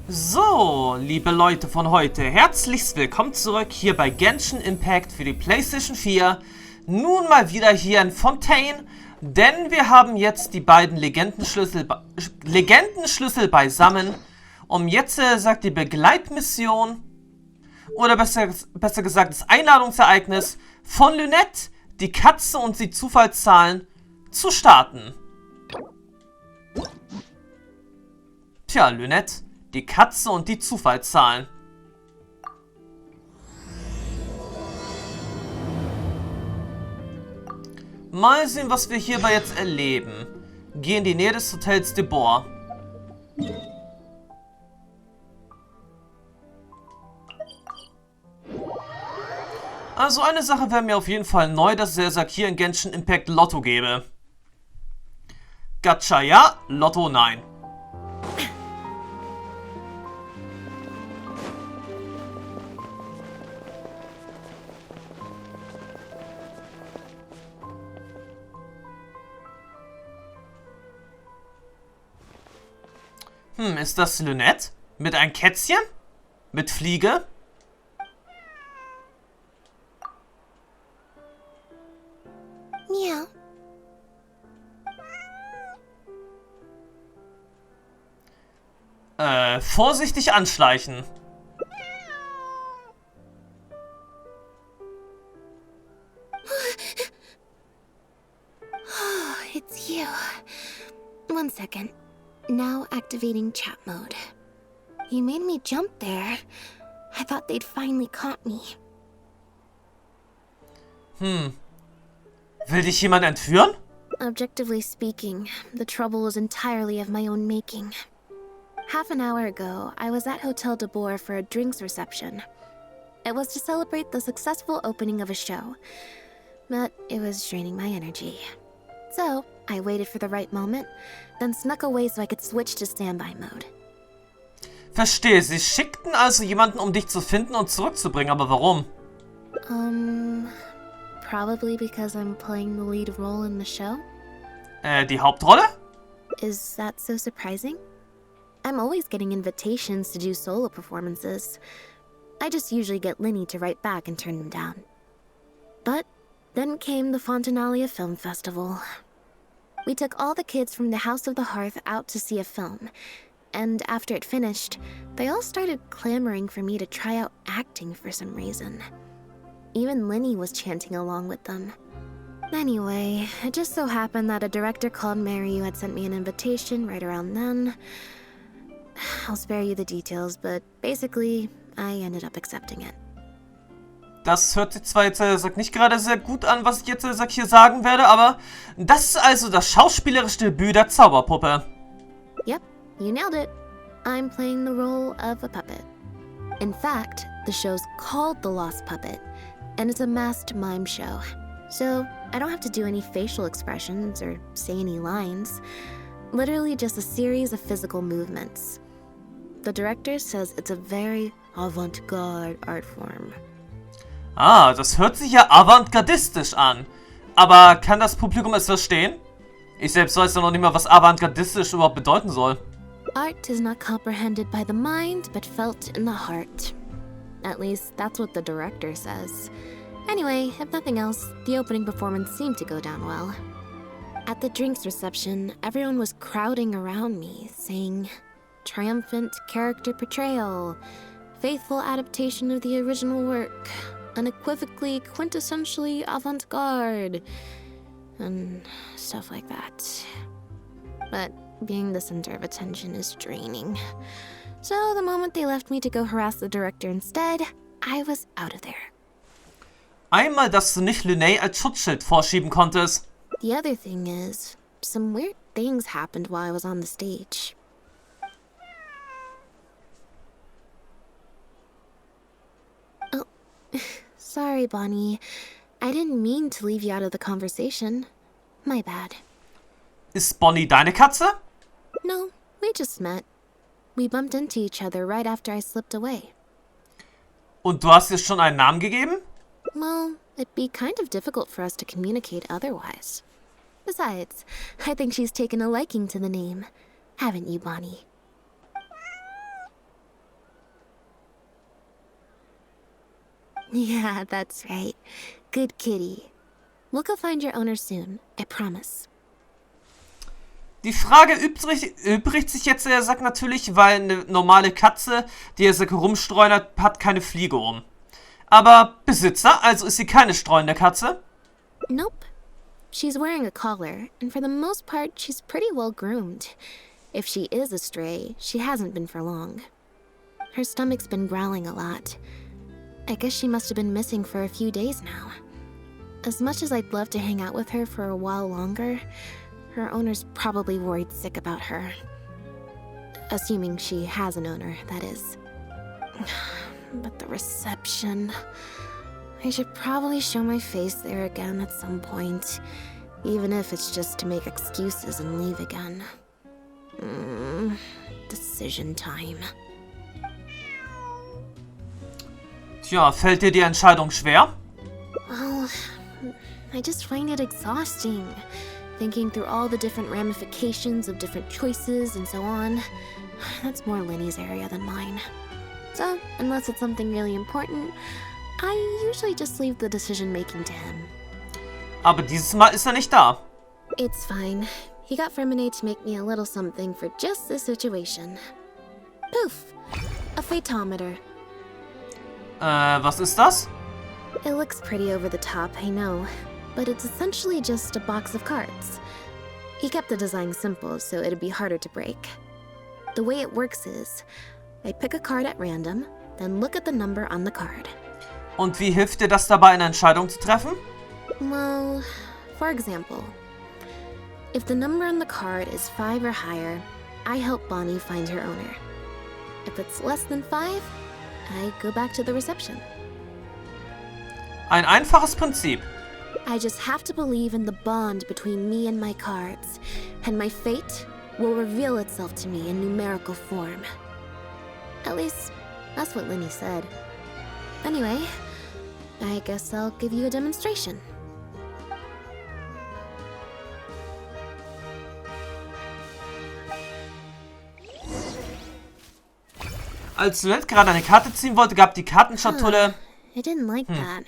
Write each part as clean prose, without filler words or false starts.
So, liebe Leute von heute, herzlichst willkommen zurück hier bei Genshin Impact für die PlayStation 4. Nun mal wieder hier in Fontaine, denn wir haben jetzt die beiden Legendenschlüssel beisammen, um jetzt, sagt die Begleitmission, oder besser gesagt das Einladungsereignis von Lynette, die Katze und die Zufallszahlen, zu starten. Tja, Lynette, die Katze und die Zufallszahlen. Mal sehen, was wir hierbei jetzt erleben. Geh in die Nähe des Hotels de Boer. Also eine Sache wäre mir auf jeden Fall neu, dass er sagt, hier in Genshin Impact Lotto gebe. Gacha ja, Lotto nein. Ist das Lynette? Mit einem Kätzchen? Mit Fliege? Miau. Vorsichtig anschleichen. Oh, it's you. 1 second. Now activating chat mode. You made me jump there. I thought they'd finally caught me. Will dich jemand entführen? Objectively speaking, the trouble was entirely of my own making. Half an hour ago, I was at Hotel de Boer for a drinks reception. It was to celebrate the successful opening of a show, but it was draining my energy. So, I waited for the right moment, then snuck away so I could switch to standby mode. Verstehe, sie schickten also jemanden, um dich zu finden und zurückzubringen, aber warum? Probably because I'm playing the lead role in the show. Die Hauptrolle? Is that so surprising? I'm always getting invitations to do solo performances. I just usually get Linny to write back and turn them down. But then came the Fontanalia Film Festival. We took all the kids from the House of the Hearth out to see a film, and after it finished, they all started clamoring for me to try out acting for some reason. Even Linny was chanting along with them. Anyway, it just so happened that a director called miHoYo had sent me an invitation right around then. I'll spare you the details, but basically, I ended up accepting it. Das hört sich zwar jetzt nicht gerade sehr gut an, was ich jetzt hier sagen werde, aber das ist also das schauspielerische Debüt der Zauberpuppe. Yep, you nailed it. I'm playing the role of a puppet. In fact, the show's called The Lost Puppet, and it's a masked mime show. So, I don't have to do any facial expressions or say any lines. Literally just a series of physical movements. The director says it's a very avant-garde art form. Ah, das hört sich ja avantgardistisch an. Aber kann das Publikum es verstehen? Ich selbst weiß ja noch nicht mal, was avantgardistisch überhaupt bedeuten soll. Art is not comprehended by the mind, but felt in the heart. At least, that's what the director says. Anyway, if nothing else, the opening performance seemed to go down well. At the drinks reception, everyone was crowding around me, saying, "Triumphant character portrayal, faithful adaptation of the original work, unequivocally, quintessentially avant-garde," and stuff like that. But being the center of attention is draining. So the moment they left me to go harass the director instead, I was out of there. Einmal, dass du nicht Lynettes als Schutzschild vorschieben konntest. The other thing is, some weird things happened while I was on the stage. Oh, sorry, Bonnie. I didn't mean to leave you out of the conversation. My bad. Ist Bonnie deine Katze? No, we just met. We bumped into each other right after I slipped away. Und du hast ihr schon einen Namen gegeben? Well, it'd be kind of difficult for us to communicate otherwise. Besides, I think she's taken a liking to the name. Haven't you, Bonnie? Yeah, that's right. Good kitty. We'll go find your owner soon, I promise. Die Frage übrigt sich jetzt, er sagt natürlich, weil eine normale Katze, die er rumstreunert, hat keine Fliege um. Aber Besitzer, also ist sie keine streunende Katze? Nope. She's wearing a collar, and for the most part, she's pretty well groomed. If she is a stray, she hasn't been for long. Her stomach's been growling a lot. I guess she must have been missing for a few days now. As much as I'd love to hang out with her for a while longer, her owner's probably worried sick about her. Assuming she has an owner, that is. But the reception... I should probably show my face there again at some point, even if it's just to make excuses and leave again. Decision time. Tja, fällt dir die Entscheidung schwer? Well, I just find it exhausting, thinking through all the different ramifications of different choices and so on. That's more Linny's area than mine. So, unless it's something really important, I usually just leave the decision-making to him. Aber dieses Mal ist er nicht da. It's fine. He got Ferminate to make me a little something for just this situation. Poof! A phaetometer. Was ist das? It looks pretty over the top, I know, but it's essentially just a box of cards. He kept the design simple, so it'd be harder to break. The way it works is, I pick a card at random, then look at the number on the card. Und wie hilft dir das dabei, eine Entscheidung zu treffen? Well, for example, if the number on the card is 5 or higher, I help Bonnie find her owner. If it's less than 5, I go back to the reception. Ein einfaches Prinzip. I just have to believe in the bond between me and my cards, and my fate will reveal itself to me in numerical form. At least, that's what Linny said. Anyway, I guess I'll give you a demonstration. Als Lynette gerade eine Karte ziehen wollte, gab die Kartenschatulle... I didn't like that.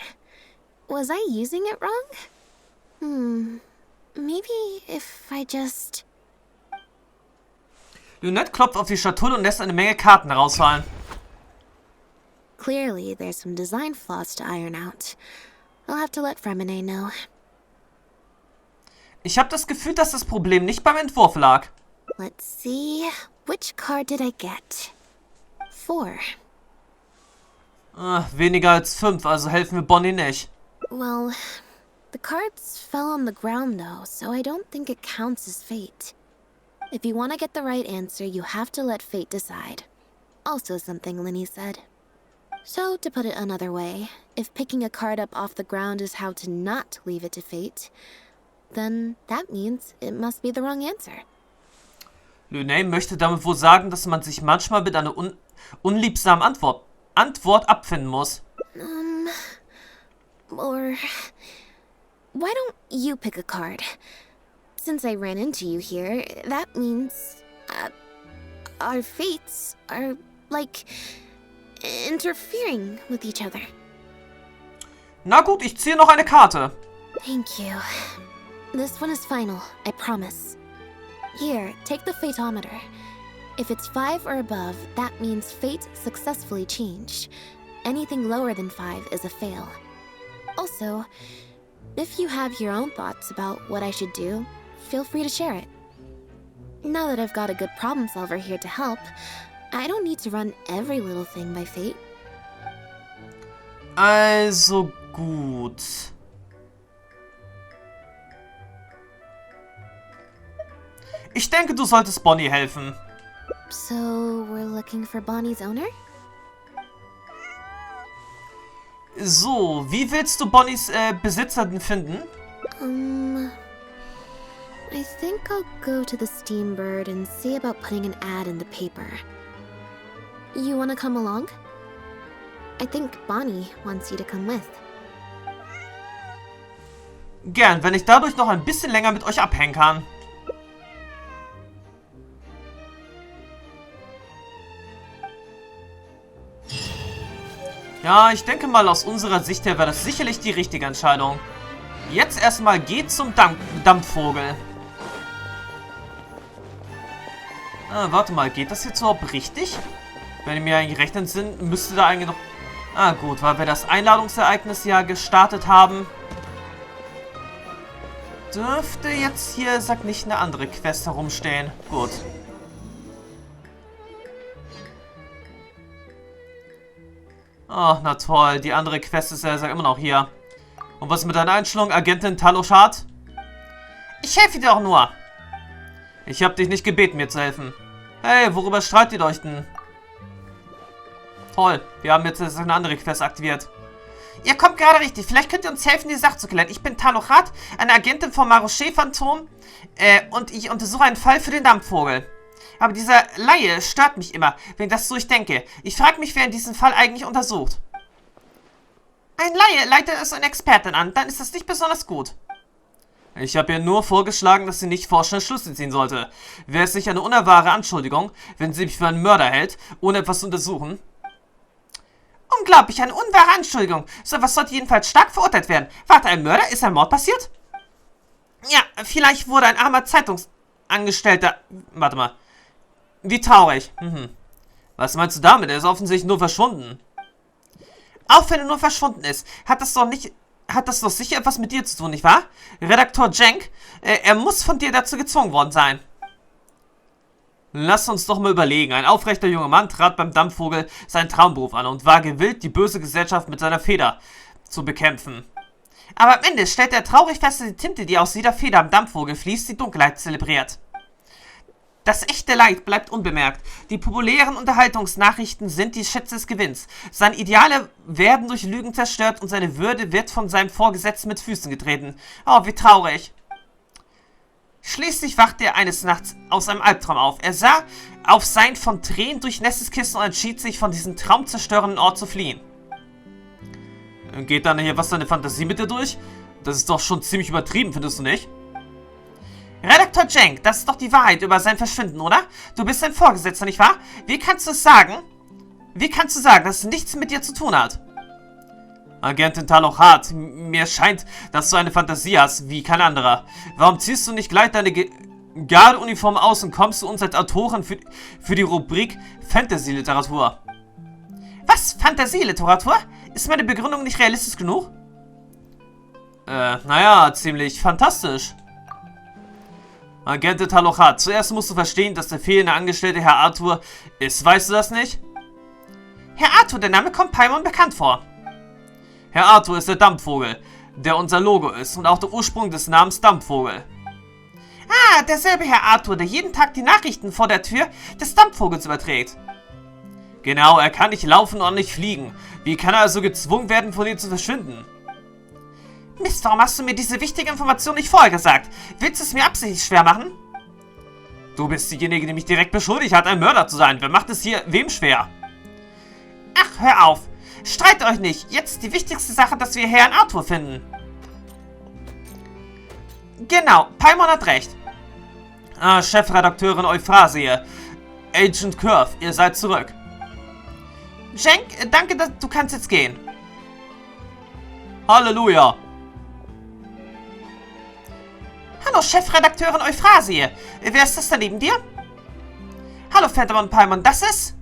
Was I using it wrong? Maybe if I just... Lynette klopft auf die Schatulle und lässt eine Menge Karten herausfallen. Clearly, there's some design flaws to iron out. I'll have to let Fremine know. Ich habe das Gefühl, dass das Problem nicht beim Entwurf lag. Let's see, which card did I get? 4. Weniger als 5, also helfen wir Bonnie nicht. Well, the cards fell on the ground though, so I don't think it counts as fate. If you want to get the right answer, you have to let fate decide. Also something Linny said. So, to put it another way, if picking a card up off the ground is how to not leave it to fate, then that means it must be the wrong answer. Lynettes möchte damit wohl sagen, dass man sich manchmal mit einer unliebsamen Antwort abfinden muss. Or... Why don't you pick a card? Since I ran into you here, that means... our fates are, like... interfering with each other. Na gut, ich ziehe noch eine Karte. Thank you. This one is final, I promise. Here, take the phaetometer. If it's 5 or above, that means fate successfully changed. Anything lower than 5 is a fail. Also, if you have your own thoughts about what I should do, feel free to share it. Now that I've got a good problem solver here to help, I don't need to run every little thing by fate. Also gut. Ich denke, du solltest Bonnie helfen. So, we're looking for Bonnie's owner? So, wie willst du Bonnies Besitzer denn finden? I think I'll go to the Steambird and see about putting an ad in the paper. You wanna come along? I think Bonnie wants you to come with. Gern, wenn ich dadurch noch ein bisschen länger mit euch abhängen kann. Ja, ich denke mal, aus unserer Sicht her wäre das sicherlich die richtige Entscheidung. Jetzt erstmal geht zum Dampfvogel. Warte mal, geht das jetzt überhaupt richtig? Wenn ich mir eigentlich recht entsinne, müsste da eigentlich noch... Ah, gut, weil wir das Einladungsereignis ja gestartet haben. Dürfte jetzt hier, sagt nicht, eine andere Quest herumstehen. Gut. Oh, na toll. Die andere Quest ist ja immer noch hier. Und was mit deiner Einstellung, Agentin Taloshat? Ich helfe dir auch nur. Ich habe dich nicht gebeten, mir zu helfen. Hey, worüber streitet ihr euch denn? Toll, wir haben jetzt eine andere Quest aktiviert. Ihr kommt gerade richtig. Vielleicht könnt ihr uns helfen, die Sache zu klären. Ich bin Talochat, eine Agentin vom Marochet-Phantom. Und ich untersuche einen Fall für den Dampfvogel. Aber dieser Laie stört mich immer, wenn ich das so denke. Ich frage mich, wer in diesem Fall eigentlich untersucht. Ein Laie leitet es eine Expertin an, dann ist das nicht besonders gut. Ich habe ihr nur vorgeschlagen, dass sie nicht vorschnell Schlüsse ziehen sollte. Wäre es nicht eine unerwahre Anschuldigung, wenn sie mich für einen Mörder hält, ohne etwas zu untersuchen? Unglaublich, eine unwahre Anschuldigung. So etwas sollte jedenfalls stark verurteilt werden. Warte, ein Mörder? Ist ein Mord passiert? Ja, vielleicht wurde ein armer Zeitungsangestellter... Warte mal. Wie traurig. Was meinst du damit? Er ist offensichtlich nur verschwunden. Auch wenn er nur verschwunden ist, hat das doch sicher etwas mit dir zu tun, nicht wahr? Redakteur Jenk, er muss von dir dazu gezwungen worden sein. Lass uns doch mal überlegen. Ein aufrechter junger Mann trat beim Dampfvogel seinen Traumberuf an und war gewillt, die böse Gesellschaft mit seiner Feder zu bekämpfen. Aber am Ende stellt er traurig fest, dass die Tinte, die aus jeder Feder am Dampfvogel fließt, die Dunkelheit zelebriert. Das echte Leid bleibt unbemerkt. Die populären Unterhaltungsnachrichten sind die Schätze des Gewinns. Seine Ideale werden durch Lügen zerstört und seine Würde wird von seinem Vorgesetzten mit Füßen getreten. Oh, wie traurig. Schließlich wachte er eines Nachts aus einem Albtraum auf. Er sah auf sein von Tränen durchnässtes Kissen und entschied sich, von diesem traumzerstörenden Ort zu fliehen. Geht dann hier was deine Fantasie mit dir durch? Das ist doch schon ziemlich übertrieben, findest du nicht? Redakteur Jenk, das ist doch die Wahrheit über sein Verschwinden, oder? Du bist sein Vorgesetzter, nicht wahr? Wie kannst du sagen, dass es nichts mit dir zu tun hat? Agentin Talochat, mir scheint, dass du eine Fantasie hast, wie kein anderer. Warum ziehst du nicht gleich deine Gardeuniform aus und kommst zu uns als Autorin für die Rubrik Fantasy-Literatur? Was? Fantasy-Literatur? Ist meine Begründung nicht realistisch genug? Naja, ziemlich fantastisch. Agentin Talochat, zuerst musst du verstehen, dass der fehlende Angestellte Herr Arthur ist. Weißt du das nicht? Herr Arthur, der Name kommt Paimon bekannt vor. Herr Arthur ist der Dampfvogel, der unser Logo ist und auch der Ursprung des Namens Dampfvogel. Ah, derselbe Herr Arthur, der jeden Tag die Nachrichten vor der Tür des Dampfvogels überträgt. Genau, er kann nicht laufen und nicht fliegen. Wie kann er also gezwungen werden, von dir zu verschwinden? Mist, warum hast du mir diese wichtige Information nicht vorher gesagt? Willst du es mir absichtlich schwer machen? Du bist diejenige, die mich direkt beschuldigt hat, ein Mörder zu sein. Wer macht es hier wem schwer? Ach, hör auf. Streitet euch nicht. Jetzt die wichtigste Sache, dass wir Herrn Arthur finden. Genau, Paimon hat recht. Ah, Chefredakteurin Euphrasie. Agent Curve, ihr seid zurück. Jenk, danke, du kannst jetzt gehen. Halleluja. Hallo, Chefredakteurin Euphrasie. Wer ist das da neben dir? Hallo, Phantom und Paimon, das ist...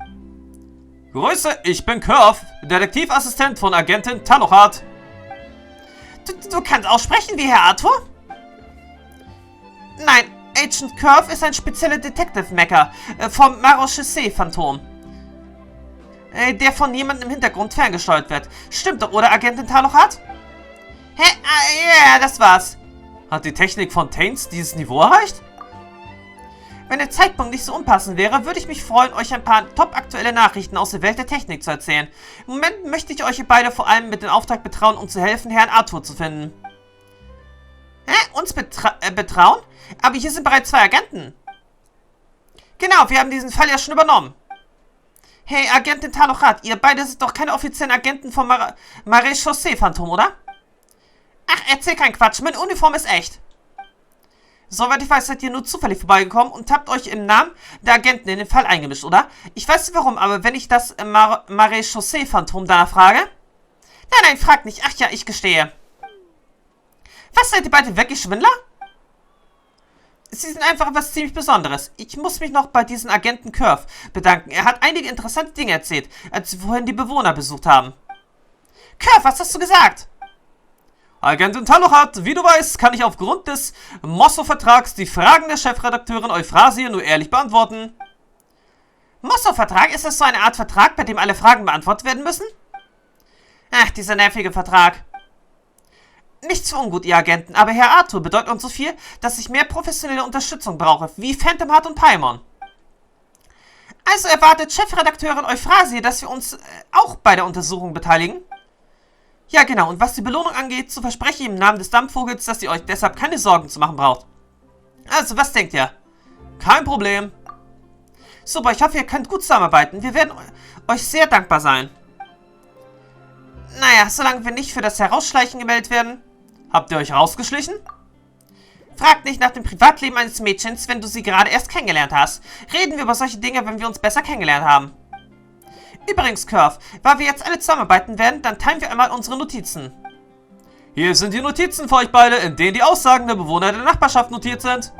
Grüße, ich bin Curve, Detektivassistent von Agentin Talochat. Du kannst auch sprechen wie Herr Arthur? Nein, Agent Curve ist ein spezieller Detective-Mecker vom Marochet-Phantom. Der von jemandem im Hintergrund ferngesteuert wird. Stimmt doch, oder, Agentin Talochat? Hä? Ja, das war's. Hat die Technik von Taints dieses Niveau erreicht? Wenn der Zeitpunkt nicht so unpassend wäre, würde ich mich freuen, euch ein paar top-aktuelle Nachrichten aus der Welt der Technik zu erzählen. Im Moment möchte ich euch beide vor allem mit dem Auftrag betrauen, um zu helfen, Herrn Arthur zu finden. Hä? Uns betrauen? Aber hier sind bereits 2 Agenten. Genau, wir haben diesen Fall ja schon übernommen. Hey, Agentin Talochat, ihr beide seid doch keine offiziellen Agenten vom Marochet-Phantom, oder? Ach, erzähl keinen Quatsch, meine Uniform ist echt. Soweit ich weiß, seid ihr nur zufällig vorbeigekommen und habt euch im Namen der Agenten in den Fall eingemischt, oder? Ich weiß nicht warum, aber wenn ich das Marais-Chaussee-Phantom danach frage... Nein, fragt nicht. Ach ja, ich gestehe. Was, seid ihr beide wirklich Schwindler? Sie sind einfach etwas ziemlich Besonderes. Ich muss mich noch bei diesem Agenten Curve bedanken. Er hat einige interessante Dinge erzählt, als wir vorhin die Bewohner besucht haben. Curve, was hast du gesagt? Agentin Taluchat, wie du weißt, kann ich aufgrund des Mosso-Vertrags die Fragen der Chefredakteurin Euphrasie nur ehrlich beantworten. Mosso-Vertrag? Ist das so eine Art Vertrag, bei dem alle Fragen beantwortet werden müssen? Ach, dieser nervige Vertrag. Nichts für ungut, ihr Agenten, aber Herr Arthur bedeutet uns so viel, dass ich mehr professionelle Unterstützung brauche, wie Phantom Heart und Paimon. Also erwartet Chefredakteurin Euphrasie, dass wir uns auch bei der Untersuchung beteiligen? Ja, genau, und was die Belohnung angeht, so verspreche ich im Namen des Dampfvogels, dass ihr euch deshalb keine Sorgen zu machen braucht. Also, was denkt ihr? Kein Problem. Super, ich hoffe, ihr könnt gut zusammenarbeiten. Wir werden euch sehr dankbar sein. Naja, solange wir nicht für das Herausschleichen gemeldet werden. Habt ihr euch rausgeschlichen? Fragt nicht nach dem Privatleben eines Mädchens, wenn du sie gerade erst kennengelernt hast. Reden wir über solche Dinge, wenn wir uns besser kennengelernt haben. Übrigens, Curve, weil wir jetzt alle zusammenarbeiten werden, dann teilen wir einmal unsere Notizen. Hier sind die Notizen für euch beide, in denen die Aussagen der Bewohner der Nachbarschaft notiert sind.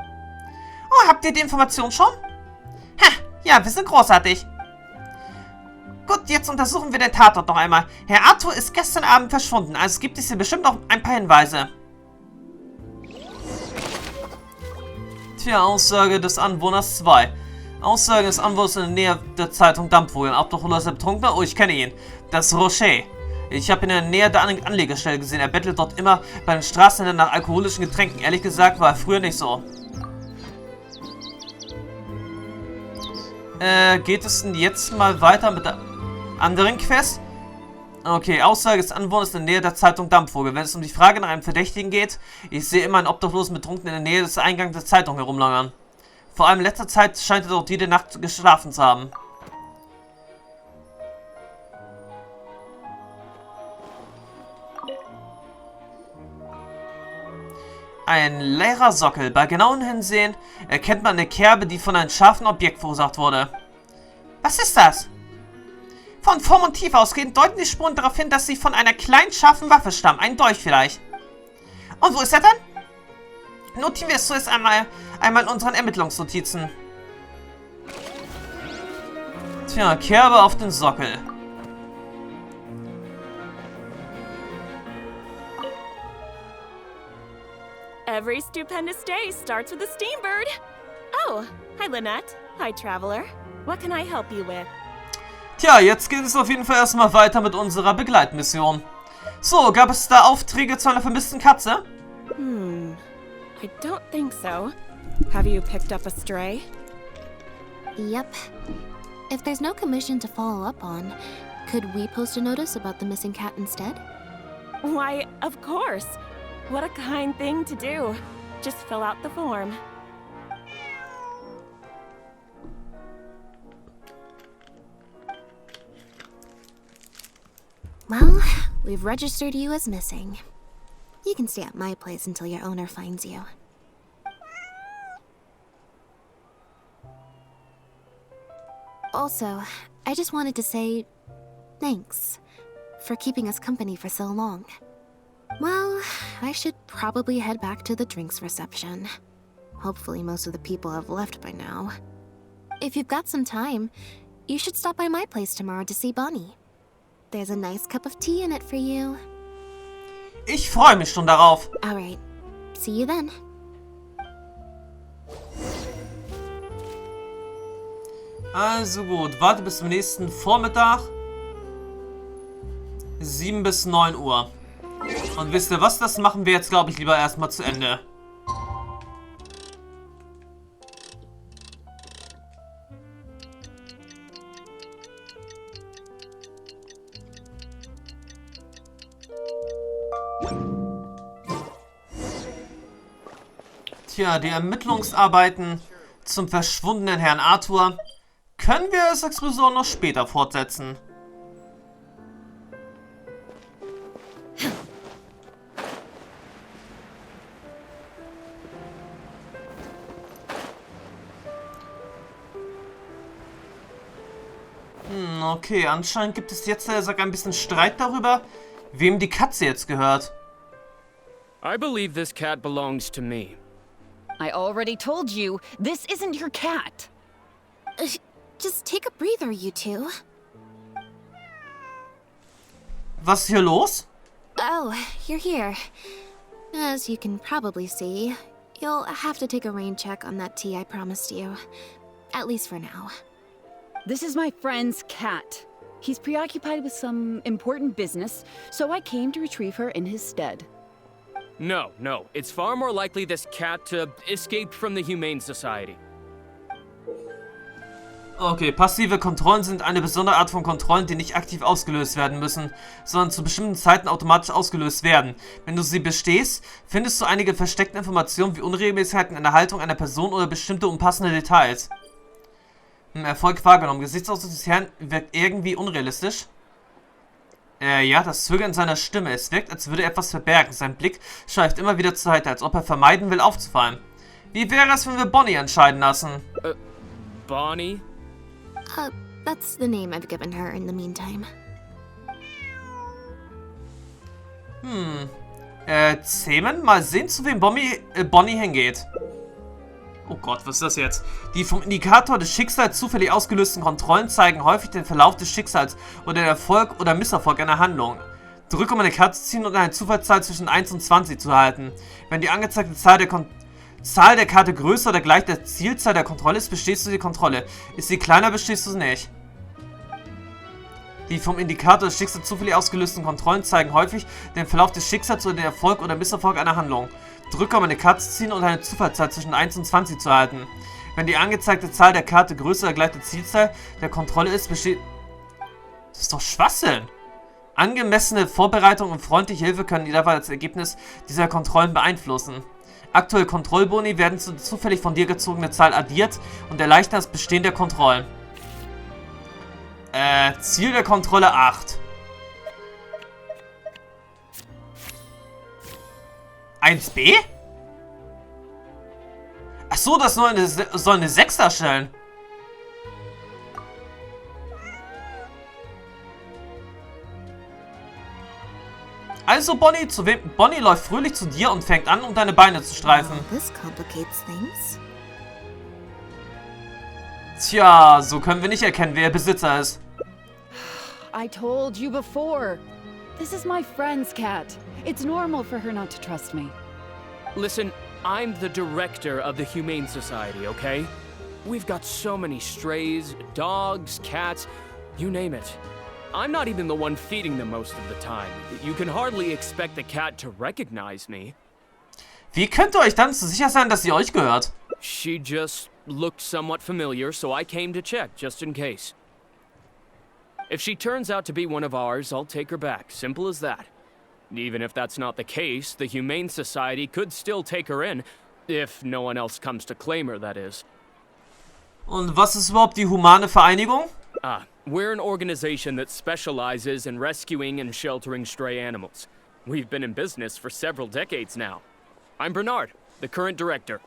Oh, habt ihr die Information schon? Ha, ja, wir sind großartig. Gut, jetzt untersuchen wir den Tatort noch einmal. Herr Arthur ist gestern Abend verschwunden, also gibt es hier bestimmt noch ein paar Hinweise. Tja, Aussage des Anwohners 2. Aussage des Anwohners in der Nähe der Zeitung Dampfvogel. Obdachloser Betrunkener? Oh, ich kenne ihn. Das ist Rocher. Ich habe ihn in der Nähe der Anlegestelle gesehen. Er bettelt dort immer bei den Straßenhändlern nach alkoholischen Getränken. Ehrlich gesagt war er früher nicht so. Geht es denn jetzt mal weiter mit der anderen Quest? Okay, Aussage des Anwohners in der Nähe der Zeitung Dampfvogel. Wenn es um die Frage nach einem Verdächtigen geht, ich sehe immer einen obdachlosen Betrunkenen in der Nähe des Eingangs der Zeitung herumlungern. Vor allem in letzter Zeit scheint er dort jede Nacht geschlafen zu haben. Ein leerer Sockel. Bei genauem Hinsehen erkennt man eine Kerbe, die von einem scharfen Objekt verursacht wurde. Was ist das? Von Form und Tiefe ausgehend deuten die Spuren darauf hin, dass sie von einer kleinen, scharfen Waffe stammen. Ein Dolch vielleicht. Und wo ist er dann? Notieren wir es zuerst einmal in unseren Ermittlungsnotizen. Tja, Kerbe auf den Sockel. Every stupendous day starts with a steambird. Oh, hi Lynette. Hi Traveler. What can I help you with? Tja, jetzt geht es auf jeden Fall erstmal weiter mit unserer Begleitmission. So, gab es da Aufträge zu einer vermissten Katze? I don't think so. Have you picked up a stray? Yep. If there's no commission to follow up on, could we post a notice about the missing cat instead? Why, of course. What a kind thing to do. Just fill out the form. Well, we've registered you as missing. You can stay at my place until your owner finds you. Also, I just wanted to say thanks for keeping us company for so long. Well, I should probably head back to the drinks reception. Hopefully most of the people have left by now. If you've got some time, you should stop by my place tomorrow to see Bonnie. There's a nice cup of tea in it for you. Ich freue mich schon darauf. Alright, see you then. Also gut, warte bis zum nächsten Vormittag. 7 bis 9 Uhr. Und wisst ihr was, das machen wir jetzt, glaube ich, lieber erstmal zu Ende. Tja, die Ermittlungsarbeiten zum verschwundenen Herrn Arthur können wir als Explosion noch später fortsetzen. Okay, anscheinend gibt es jetzt sogar ein bisschen Streit darüber, wem die Katze jetzt gehört. I believe this cat belongs to me. I already told you, this isn't your cat. Just take a breather, you two. Was ist hier los? Oh, you're here. As you can probably see, you'll have to take a rain check on that tea I promised you. At least for now. This is my friend's cat. He's preoccupied with some important business, so I came to retrieve her in his stead. No, it's far more likely this cat escaped from the Humane Society. Okay, passive Kontrollen sind eine besondere Art von Kontrollen, die nicht aktiv ausgelöst werden müssen, sondern zu bestimmten Zeiten automatisch ausgelöst werden. Wenn du sie bestehst, findest du einige versteckte Informationen wie Unregelmäßigkeiten in der Haltung einer Person oder bestimmte unpassende Details. Erfolg wahrgenommen. Gesichtsausdruck des Herrn wirkt irgendwie unrealistisch. Ja, das Zögern seiner Stimme. Es wirkt, als würde er etwas verbergen. Sein Blick schweift immer wieder zur Seite, als ob er vermeiden will, aufzufallen. Wie wäre es, wenn wir Bonnie entscheiden lassen? Bonnie? That's the name I've given her in the meantime. Zähmen? Mal sehen, zu wem Bonnie hingeht. Oh Gott, was ist das jetzt? Die vom Indikator des Schicksals zufällig ausgelösten Kontrollen zeigen häufig den Verlauf des Schicksals oder den Erfolg oder Misserfolg einer Handlung. Drücke, um eine Karte zu ziehen und eine Zufallszahl zwischen 1 und 20 zu erhalten. Wenn die angezeigte Zahl der Karte größer oder gleich der Zielzahl der Kontrolle ist, bestehst du die Kontrolle. Ist sie kleiner, bestehst du sie nicht. Die vom Indikator des Schicksals zufällig ausgelösten Kontrollen zeigen häufig den Verlauf des Schicksals oder den Erfolg oder Misserfolg einer Handlung. Drücke, um eine Karte zu ziehen und eine Zufallszahl zwischen 1 und 20 zu erhalten. Wenn die angezeigte Zahl der Karte größer oder gleich der Zielzahl der Kontrolle ist, besteht... Das ist doch Schwachsinn! Angemessene Vorbereitung und freundliche Hilfe können jederzeit das Ergebnis dieser Kontrollen beeinflussen. Aktuelle Kontrollboni werden zu zufällig von dir gezogene Zahl addiert und erleichtern das Bestehen der Kontrollen. Ziel der Kontrolle 8. 1b? Achso, das soll eine 6 darstellen. Also Bonnie läuft fröhlich zu dir und fängt an, um deine Beine zu streifen. This complicates things. Tja, so können wir nicht erkennen, wer ihr Besitzer ist. I told you before. This is my friend's cat. It's normal for her not to trust me. Listen, I'm the director of the Humane Society, okay? We've got so many strays, dogs, cats, you name it. I'm not even the one feeding them most of the time. You can hardly expect the cat to recognize me. Wie könnt ihr euch dann so sicher sein, dass sie euch gehört? She just looked somewhat familiar, so I came to check, just in case. If she turns out to be one of ours, I'll take her back. Simple as that. Even if that's not the case, the Humane Society could still take her in, if no one else comes to claim her, that is. Und was ist überhaupt die Humane Vereinigung? We're an organization that specializes in rescuing and sheltering stray animals. We've been in business for several decades now. I'm Bernard, the current director.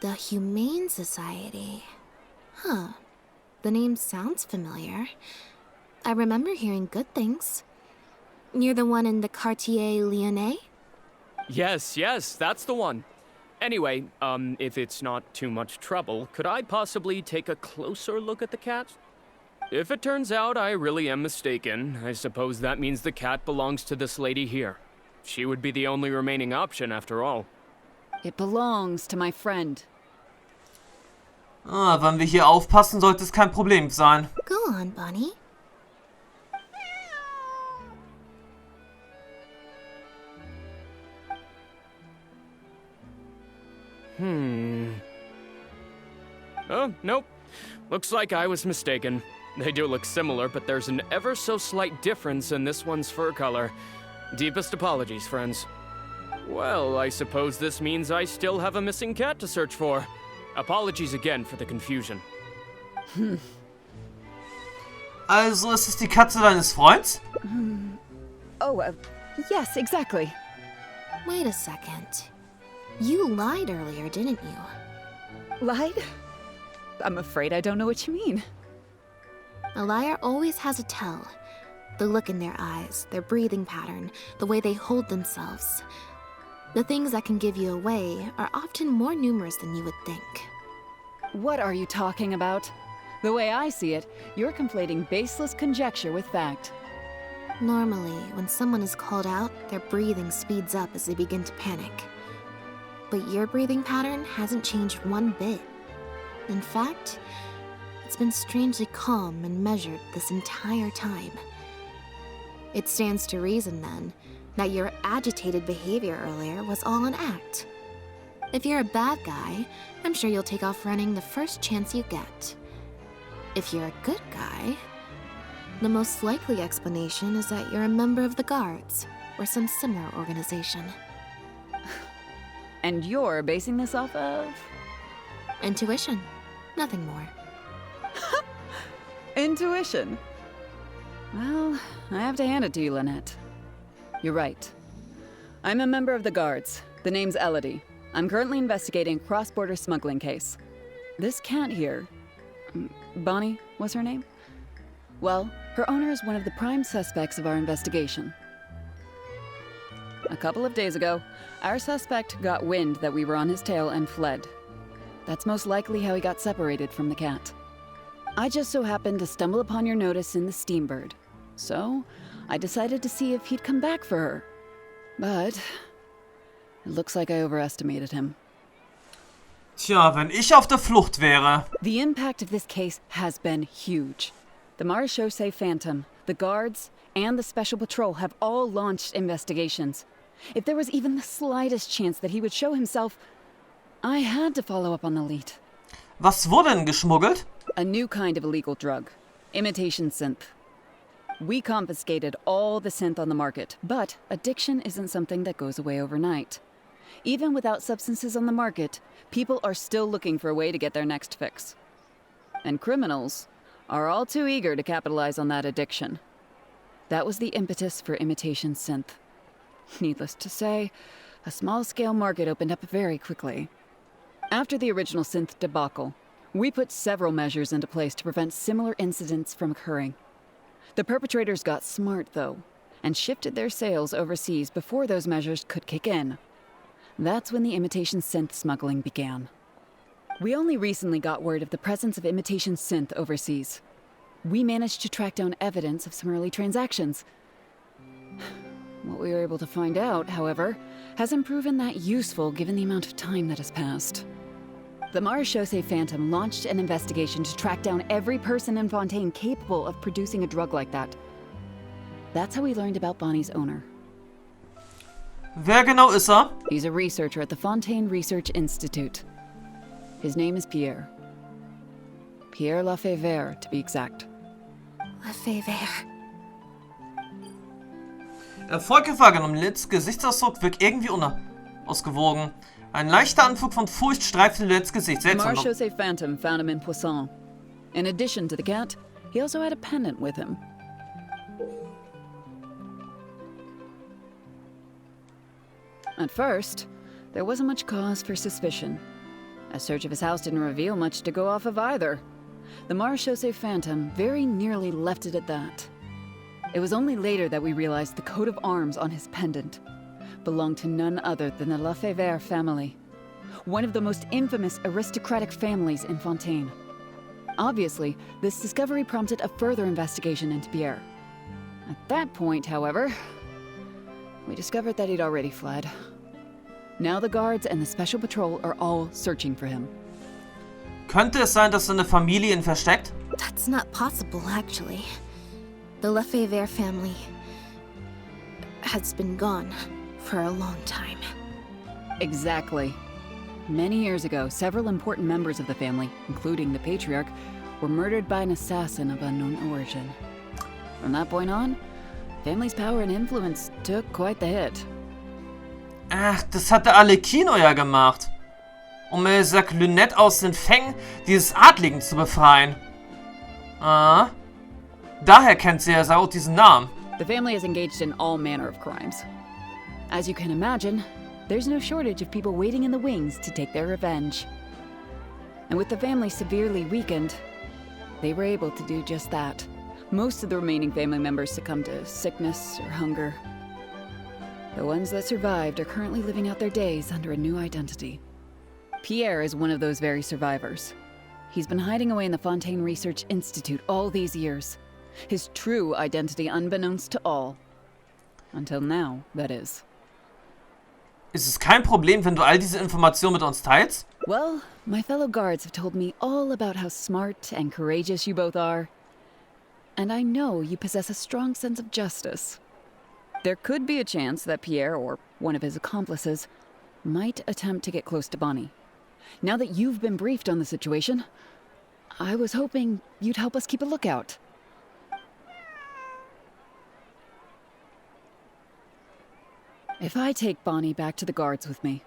The Humane Society. Huh. The name sounds familiar. I remember hearing good things. You're the one in the Quartier Lyonnais? Yes, that's the one. Anyway, if it's not too much trouble, could I possibly take a closer look at the cat? If it turns out I really am mistaken, I suppose that means the cat belongs to this lady here. She would be the only remaining option after all. It belongs to my friend. Wenn wir hier aufpassen, sollte es kein Problem sein. Go on, Bonnie. Oh, nope. Looks like I was mistaken. They do look similar, but there's an ever so slight difference in this one's fur color. Deepest apologies, friends. Well, I suppose this means I still have a missing cat to search for. Apologies again for the confusion. Also ist es die Katze deines Freunds? Oh, yes, exactly. Wait a second. You lied earlier, didn't you? Lied? I'm afraid I don't know what you mean. A liar always has a tell. The look in their eyes, their breathing pattern, the way they hold themselves. The things that can give you away are often more numerous than you would think. What are you talking about? The way I see it, you're conflating baseless conjecture with fact. Normally, when someone is called out, their breathing speeds up as they begin to panic. But your breathing pattern hasn't changed one bit. In fact, it's been strangely calm and measured this entire time. It stands to reason, then, that your agitated behavior earlier was all an act. If you're a bad guy, I'm sure you'll take off running the first chance you get. If you're a good guy, the most likely explanation is that you're a member of the Guards, or some similar organization. And you're basing this off of? Intuition. Nothing more. Intuition. Well, I have to hand it to you, Lynette. You're right. I'm a member of the Guards. The name's Elodie. I'm currently investigating a cross-border smuggling case. This cat here, Bonnie was her name? Well, her owner is one of the prime suspects of our investigation. A couple of days ago, our suspect got wind that we were on his tail and fled. That's most likely how he got separated from the cat. I just so happened to stumble upon your notice in the Steambird. So, I decided to see if he'd come back for her. But it looks like I overestimated him. Tja, wenn ich auf der Flucht wäre. The impact of this case has been huge. The Marechaussee Phantom, the Guards, and the Special Patrol have all launched investigations. If there was even the slightest chance that he would show himself, I had to follow up on the lead. Was wurde denn geschmuggelt? A new kind of illegal drug. Imitation synth. We confiscated all the synth on the market, but addiction isn't something that goes away overnight. Even without substances on the market, people are still looking for a way to get their next fix. And criminals are all too eager to capitalize on that addiction. That was the impetus for imitation synth. Needless to say, a small-scale market opened up very quickly. After the original synth debacle, we put several measures into place to prevent similar incidents from occurring. The perpetrators got smart, though, and shifted their sales overseas before those measures could kick in. That's when the imitation synth smuggling began. We only recently got word of the presence of imitation synth overseas. We managed to track down evidence of some early transactions. What we were able to find out, however, hasn't proven that useful given the amount of time that has passed. The Marechaussee Phantom launched an investigation to track down every person in Fontaine capable of producing a drug like that. That's how we learned about Bonnie's owner. Wer genau ist er? He's a researcher at the Fontaine Research Institute. His name is Pierre. Pierre Lafayette, to be exact. Lafayette. Erfolg wahrgenommen. Lynettes Gesichtsausdruck wirkt irgendwie unausgewogen. Ein leichter Anflug von Furcht streifte Lynettes Gesicht. The Seltsam. Marechaussee Phantom found him in Poisson. In addition to the cat, he also had a pendant with him. At first, there wasn't much cause for suspicion. A search of his house didn't reveal much to go off of either. The Marechaussee Phantom very nearly left it at that. It was only later that we realized the coat of arms on his pendant belonged to none other than the Lafayette family, one of the most infamous aristocratic families in Fontaine. Obviously, this discovery prompted a further investigation into Pierre. At that point, however, we discovered that he'd already fled. Now the Guards and the Special Patrol are all searching for him. Könnte es sein, dass seine Familie ihn versteckt? That's not possible, actually. The Lafayette family has been gone for a long time. Exactly. Many years ago, several important members of the family, including the patriarch, were murdered by an assassin of unknown origin. From that point on, family's power and influence took quite the hit. Ach, das hat der Arlecchino ja gemacht. Sagt Lynette aus den Fängen dieses Adligen zu befreien. Ah. Daher kennt sie ja auch diesen Namen. The family is engaged in all manner of crimes. As you can imagine, there's no shortage of people waiting in the wings to take their revenge. And with the family severely weakened, They were able to do just that. Most of the remaining family members succumbed to sickness or hunger. The ones that survived are currently living out their days under a new identity. Pierre is one of those very survivors. He's been hiding away in the Fontaine Research Institute all these years. His true identity unbeknownst to all. Until now, that is. Ist es kein Problem, wenn du all diese Informationen mit uns teilst? Well, my fellow guards have told me all about how smart and courageous you both are. And I know you possess a strong sense of justice. There could be a chance that Pierre, or one of his accomplices, might attempt to get close to Bonnie. Now that you've been briefed on the situation, I was hoping you'd help us keep a lookout. If I take Bonnie back to the guards with me,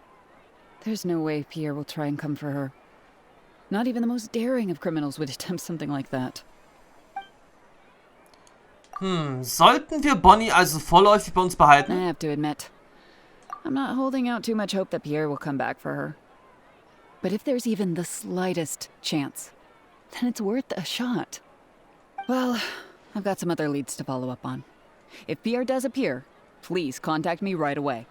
there's no way Pierre will try and come for her. Not even the most daring of criminals would attempt something like that. Sollten wir Bonnie also vorläufig bei uns behalten? I have to admit, I'm not holding out too much hope that Pierre will come back for her. But if there's even the slightest chance, then it's worth a shot. Well, I've got some other leads to follow up on. If Pierre does appear, please contact me right away.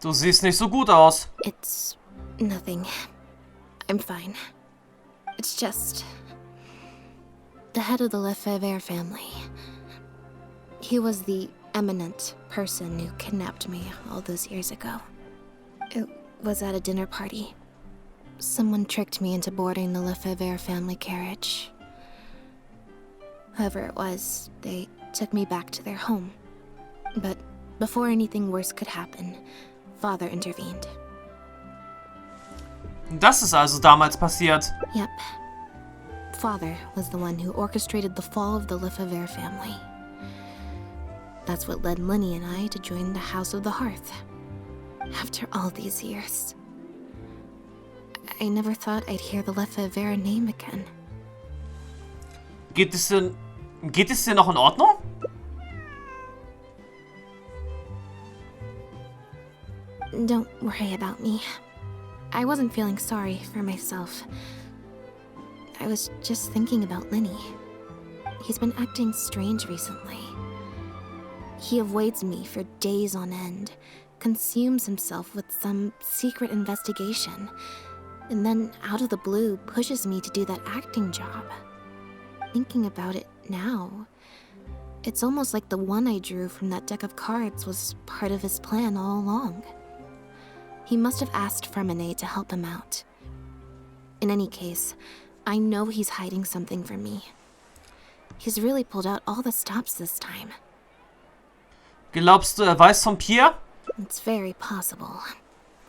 Du siehst nicht so gut aus. It's nothing. I'm fine. It's just... the head of the Lefebvre family. He was the eminent person who kidnapped me all those years ago. It was at a dinner party. Someone tricked me into boarding the Lefebvre family carriage. Whoever it was, they took me back to their home. But before anything worse could happen, Father intervened. Das ist also damals passiert. Yep. Father was the one who orchestrated the fall of the Lefebvre family. That's what led Lenny and I to join the House of the Hearth. After all these years. I never thought I'd hear the Lefebvre name again. Geht es dir noch in Ordnung? Don't worry about me. I wasn't feeling sorry for myself. I was just thinking about Lenny. He's been acting strange recently. He avoids me for days on end, consumes himself with some secret investigation, and then out of the blue pushes me to do that acting job. Thinking about it now, it's almost like the one I drew from that deck of cards was part of his plan all along. He must have asked Fremine to help him out. In any case, I know he's hiding something from me. He's really pulled out all the stops this time. Glaubst du, weiß von Pierre? It's very possible.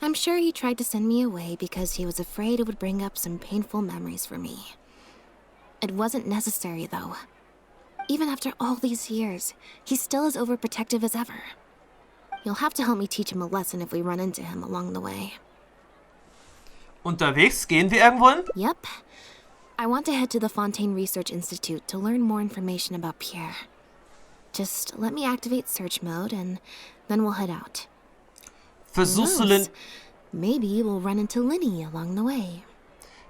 I'm sure he tried to send me away because he was afraid it would bring up some painful memories for me. It wasn't necessary, though. Even after all these years, he's still as overprotective as ever. You'll have to help me teach him a lesson if we run into him along the way. Unterwegs gehen wir irgendwo hin? Yep. I want to head to the Fontaine Research Institute to learn more information about Pierre. Just let me activate search mode and then we'll head out. Versuchst Who du, knows? Maybe we'll run into Lenny along the way.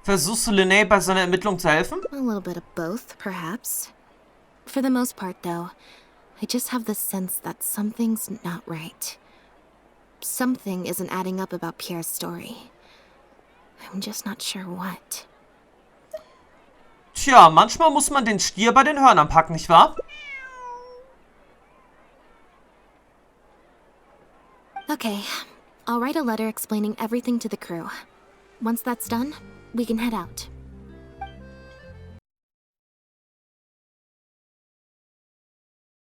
Versuchst du Lynettes bei seiner Ermittlung zu helfen? A little bit of both, perhaps. For the most part, though, I just have the sense that something's not right. Something isn't adding up about Pierre's story. I'm just not sure what. Tja, manchmal muss man den Stier bei den Hörnern packen, nicht wahr? Okay, I'll write a letter explaining everything to the crew. Once that's done, we can head out.